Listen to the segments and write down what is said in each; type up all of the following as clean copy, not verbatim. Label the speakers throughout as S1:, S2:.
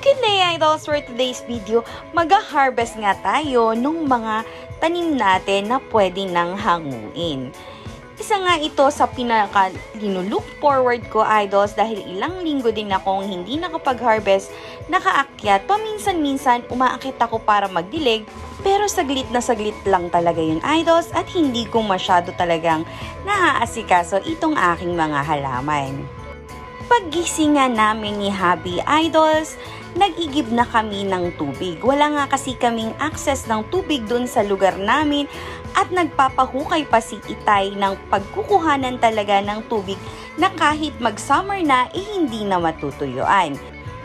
S1: Good day, idols! For today's video, mag-harvest nga tayo nung mga tanim natin na pwede nang hanguin. Isa nga ito sa pinaka-linulook forward ko, idols, dahil ilang linggo din akong hindi nakapag-harvest, nakaakyat. Paminsan-minsan, umaakit ako para magdilig, pero saglit na saglit lang talaga yun, idols, at hindi ko masyado talagang naaasikaso itong aking mga halaman. Paggising nga namin ni Habi, idols, nag-igib na kami ng tubig. Wala nga kasi kaming access ng tubig dun sa lugar namin at nagpapahukay pa si Itay ng pagkukuhanan talaga ng tubig na kahit mag-summer na, hindi na matutuyuan.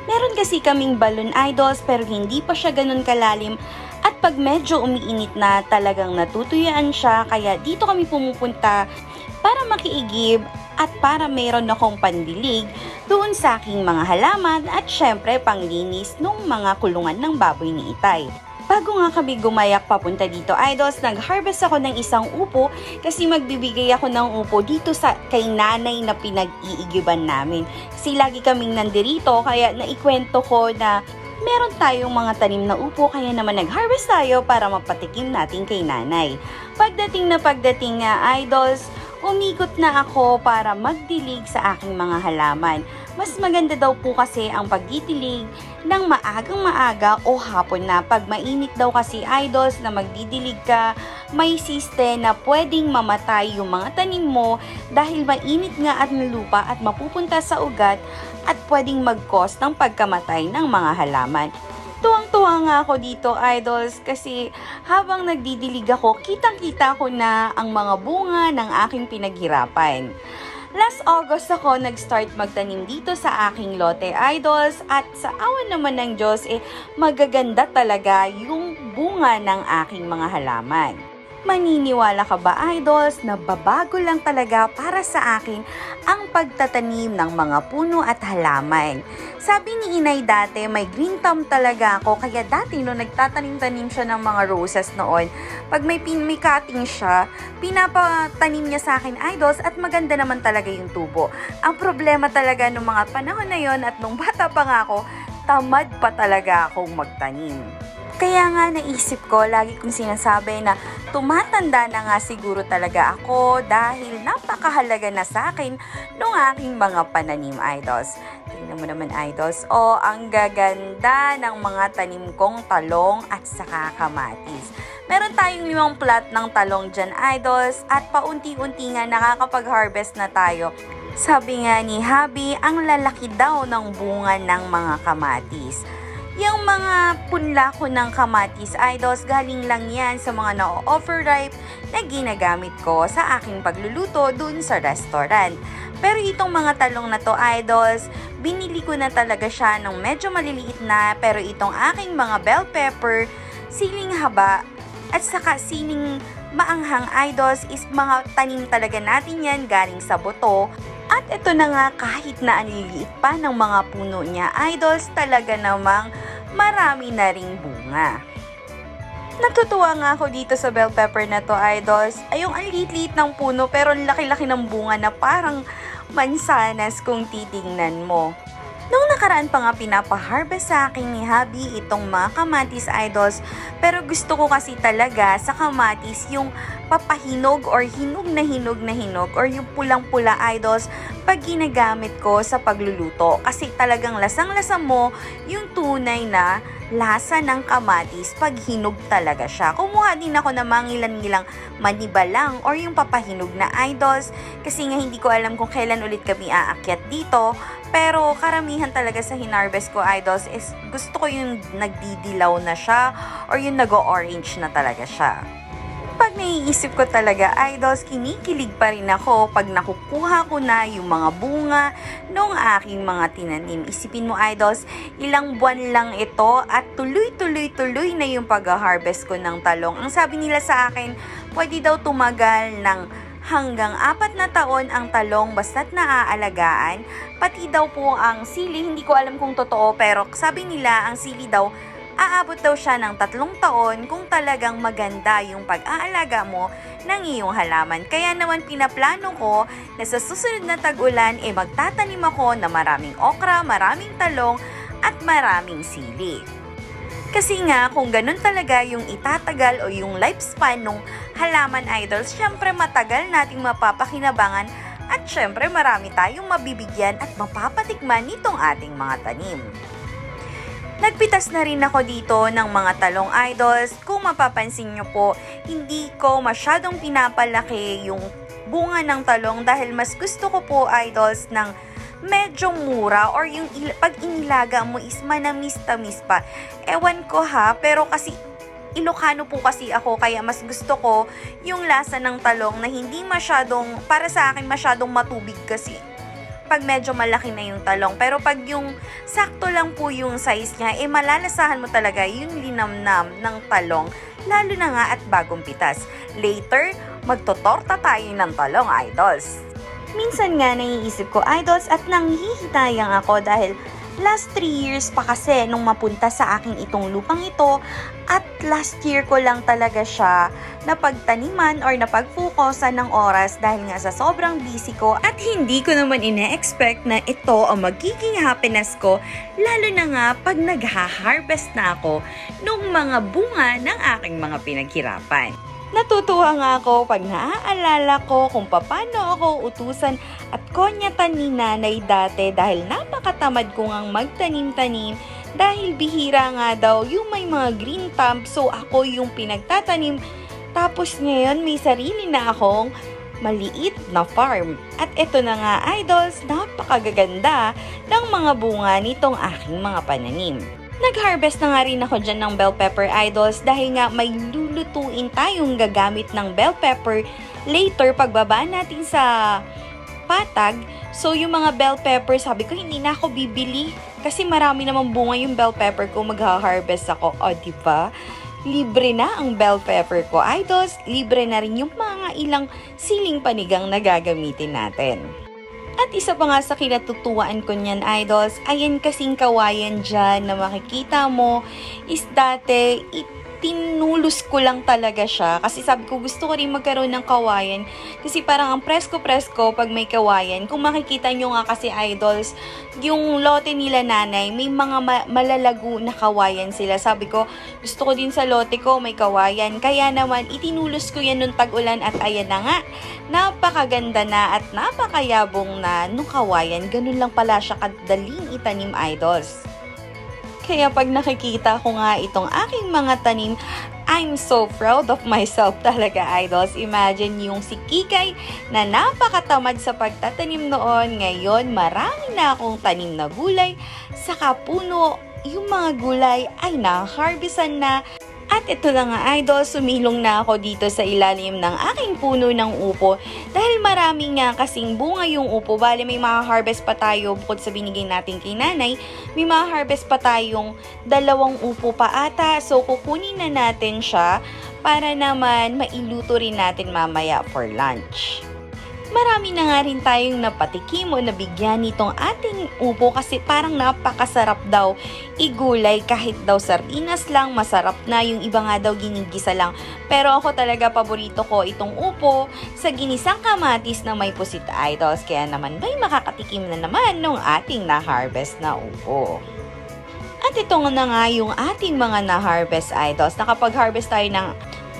S1: Meron kasi kaming balon, idols, pero hindi pa siya ganun kalalim at pag medyo umiinit na talagang natutuyuan siya, kaya dito kami pumupunta para makiigib at para mayroon akong pandilig doon sa aking mga halaman at syempre panglinis ng mga kulungan ng baboy ni Itay. Bago nga kami gumayak papunta dito, idols, nag-harvest ako ng isang upo kasi magbibigay ako ng upo dito kay nanay na pinag-iigiban namin. Kasi lagi kaming nandirito, kaya naikwento ko na meron tayong mga tanim na upo, kaya naman nag-harvest tayo para mapatikim natin kay nanay. Pagdating nga, idols, umikot na ako para magdilig sa aking mga halaman. Mas maganda daw po kasi ang pagdidilig ng maagang maaga o hapon na. Pag mainit daw kasi, idols, na magdidilig ka, may siste na pwedeng mamatay yung mga tanim mo dahil mainit nga at lupa at mapupunta sa ugat at pwedeng mag-cause ng pagkamatay ng mga halaman. Tuwang-tuwa nga ako dito, idols, kasi habang nagdidilig ako, kitang-kita ko na ang mga bunga ng aking pinaghirapan. Last August ako nag-start magtanim dito sa aking lote, idols, at sa awan naman ng Diyos, magaganda talaga yung bunga ng aking mga halaman. Maniniwala ka ba, idols, na babago lang talaga para sa akin ang pagtatanim ng mga puno at halaman? Sabi ni Inay dati, may green thumb talaga ako, kaya dati no nagtatanim-tanim siya ng mga roses noon, pag may cutting siya, pinapatanim niya sa akin, idols, at maganda naman talaga yung tubo. Ang problema talaga nung mga panahon na yon at nung bata pa nga ako, tamad pa talaga akong magtanim. Kaya nga naisip ko, lagi kong sinasabi na tumatanda na nga siguro talaga ako dahil napakahalaga na sa akin nung aking mga pananim, idols. Tingnan mo naman, idols. Ang gaganda ng mga tanim kong talong at saka kamatis. Meron tayong 5 plat ng talong dyan, idols, at paunti-unti nga nakakapag-harvest na tayo. Sabi nga ni Habi, ang lalaki daw ng bunga ng mga kamatis. Yung mga punla ko ng kamatis, idols, galing lang yan sa mga na-overripe na ginagamit ko sa aking pagluluto dun sa restaurant. Pero itong mga talong na to, idols, binili ko na talaga siya nung medyo maliliit na, pero itong aking mga bell pepper, siling haba, at saka siling maanghang, idols, is mga tanim talaga natin yan galing sa buto. At ito na nga, kahit na ang liliit pa ng mga puno niya, idols, talaga namang marami na ring bunga. Natutuwa nga ako dito sa bell pepper na to, idols. Yung ang liit-liit ng puno pero laki-laki ng bunga na parang mansanas kung titingnan mo. Nung nakaraan pa nga pinapa-harvest sa akin ni Habi itong mga kamatis, idols, pero gusto ko kasi talaga sa kamatis yung papahinog or hinog na hinog or yung pulang-pula, idols, pag ginagamit ko sa pagluluto. Kasi talagang lasang-lasa mo yung tunay na lasa ng kamatis pag hinog talaga siya. Kumuha din ako ng mga ilan-ilang manibalang or yung papahinog na, idols, kasi nga hindi ko alam kung kailan ulit kami aakyat dito. Pero karamihan talaga sa hinarvest ko, idols, is gusto ko yung nagdidilaw na siya or yung nag-orange na talaga siya. Pag naiisip ko talaga, idols, kinikilig pa rin ako pag nakukuha ko na yung mga bunga ng aking mga tinanim. Isipin mo, idols, ilang buwan lang ito at tuloy na yung pag-harvest ko ng talong. Ang sabi nila sa akin, pwede daw tumagal ng hanggang 4 na taon ang talong basta't naaalagaan. Pati daw po ang sili, hindi ko alam kung totoo, pero sabi nila ang sili daw, aabot daw siya ng 3 taon kung talagang maganda yung pag-aalaga mo ng iyong halaman. Kaya naman pinaplano ko na sa susunod na tag-ulan, magtatanim ako na maraming okra, maraming talong, at maraming sili. Kasi nga, kung ganun talaga yung itatagal o yung lifespan ng halaman idols, syempre matagal nating mapapakinabangan at syempre marami tayong mabibigyan at mapapatikman nitong ating mga tanim. Nagpitas na rin ako dito ng mga talong idols. Kung mapapansin nyo po, hindi ko masyadong pinapalaki yung bunga ng talong dahil mas gusto ko po idols ng medyo mura or yung pag inilaga mo is manamis-tamis pa. Ewan ko ha, pero kasi Ilocano po kasi ako kaya mas gusto ko yung lasa ng talong na hindi masyadong, para sa akin masyadong matubig kasi pag medyo malaki na yung talong. Pero pag yung sakto lang po yung size niya, malalasahan mo talaga yung linamnam ng talong, lalo na nga at bagong pitas. Later, magtotorta tayo ng talong, idols. Minsan nga naiisip ko, idols, at nanghihitayang ako dahil last 3 years pa kasi nung mapunta sa akin itong lupang ito at last year ko lang talaga siya napagtaniman or napagfukosan ng oras dahil nga sa sobrang busy ko at hindi ko naman ine-expect na ito ang magiging happiness ko, lalo na nga pag nagha-harvest na ako nung mga bunga ng aking mga pinaghirapan. Natutuwa nga ako pag naaalala ko kung paano ako utusan at konyatan ni nanay dati dahil napakatamad ko ngang magtanim-tanim dahil bihira nga daw yung may mga green thumb, so ako yung pinagtatanim. Tapos ngayon may sarili na akong maliit na farm. At ito na nga idols, napakagaganda ng mga bunga nitong aking mga pananim. Nag-harvest na nga rin ako dyan ng bell pepper idols dahil nga may lulutuin tayong gagamit ng bell pepper later pagbaba natin sa patag. So yung mga bell pepper, sabi ko hindi na ako bibili kasi marami namang bunga yung bell pepper ko, magha-harvest ako. O diba? Libre na ang bell pepper ko idols, libre na rin yung mga ilang siling panigang na gagamitin natin. At isa pa nga sa kinatutuwaan ko niyan, idols, ayan kasing kawayan dyan na makikita mo is dati tinulus ko lang talaga siya kasi sabi ko gusto ko rin magkaroon ng kawayan kasi parang ang presko-presko pag may kawayan. Kung makikita nyo nga kasi idols, yung lote nila nanay, may mga malalago na kawayan sila. Sabi ko, gusto ko din sa lote ko may kawayan. Kaya naman, itinulus ko yan nung tag-ulan at ayan na nga, napakaganda na at napakayabong na nung kawayan. Ganun lang pala siya kadaling itanim, idols. Kaya pag nakikita ko nga itong aking mga tanim, I'm so proud of myself talaga, idols. Imagine yung si Kikay na napakatamad sa pagtatanim noon. Ngayon, marami na akong tanim na gulay. Saka puno, yung mga gulay ay na-harvestan na. At ito na nga idol, sumilong na ako dito sa ilalim ng aking puno ng upo dahil marami nga kasing bunga yung upo. Bale may harvest pa tayo bukod sa binigay natin kay nanay, may harvest pa tayong 2 upo pa ata. So kukunin na natin siya para naman mailuto rin natin mamaya for lunch. Marami na nga rin tayong napatikim o nabigyan nitong ating upo kasi parang napakasarap daw igulay kahit daw sardinas lang, masarap na. Yung iba nga daw ginigisa lang. Pero ako talaga paborito ko itong upo sa ginisang kamatis na may pusit, idols. Kaya naman may makakatikim na naman nung ating na-harvest na upo. At ito na nga yung ating mga na-harvest, idols. Nakapag-harvest tayo ng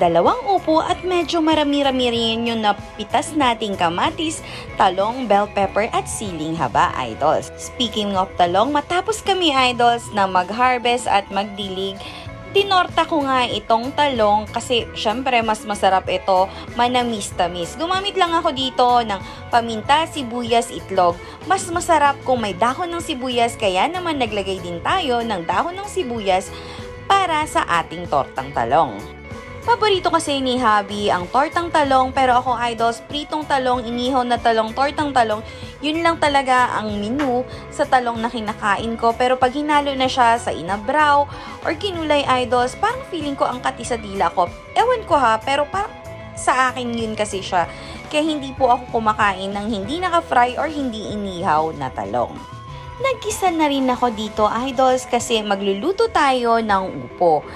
S1: 2 upo at medyo marami-rami rin yung napitas nating kamatis, talong, bell pepper at siling haba, idols. Speaking of talong, matapos kami, idols, na mag-harvest at magdilig, dinorta ko nga itong talong kasi syempre mas masarap ito, manamis-tamis. Gumamit lang ako dito ng paminta, sibuyas, itlog. Mas masarap kung may dahon ng sibuyas, kaya naman naglagay din tayo ng dahon ng sibuyas para sa ating tortang talong. Paborito kasi ni Habi ang tortang talong, pero ako, idols, pritong talong, inihaw na talong, tortang talong, yun lang talaga ang menu sa talong na kinakain ko. Pero pag hinalo na siya sa inabraw or kinulay, idols, parang feeling ko ang kati sa dila ko. Ewan ko ha, pero parang sa akin yun kasi siya. Kaya hindi po ako kumakain ng hindi naka-fry or hindi inihaw na talong. Nagkisa na rin ako dito, idols, kasi magluluto tayo ng upo.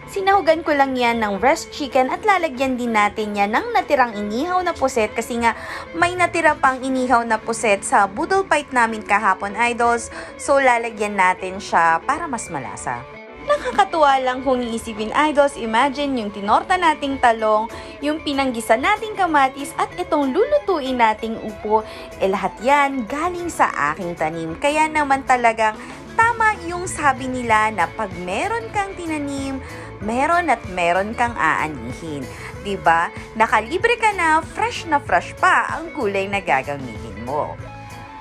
S1: Sinahugan ko lang yan ng breast chicken at lalagyan din natin yan ng natirang inihaw na puset kasi nga may natira pang inihaw na puset sa boodle fight namin kahapon, idols. So lalagyan natin siya para mas malasa. Nakakatuwa lang kung iisipin, idols. Imagine yung tinorta nating talong, yung pinanggisa nating kamatis at itong lulutuin nating upo. Lahat yan galing sa aking tanim. Kaya naman talagang tama yung sabi nila na pag meron kang tinanim, meron at meron kang aanihin. Diba? Nakalibre ka na fresh pa ang gulay na gagamitin mo.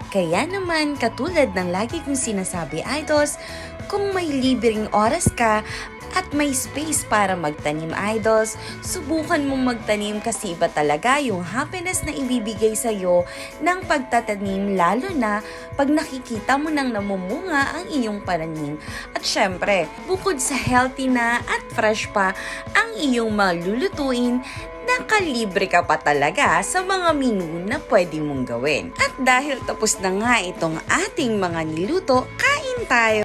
S1: Kaya naman, katulad ng lagi kong sinasabi, idols, kung may libreng oras ka at may space para magtanim, idols, subukan mong magtanim kasi iba talaga yung happiness na ibibigay sa'yo ng pagtatanim, lalo na pag nakikita mo nang namumunga ang iyong pananim. At syempre, bukod sa healthy na at fresh pa ang iyong malulutuin, nakalibre ka pa talaga sa mga menu na pwede mong gawin. At dahil tapos na nga itong ating mga niluto, kain tayo!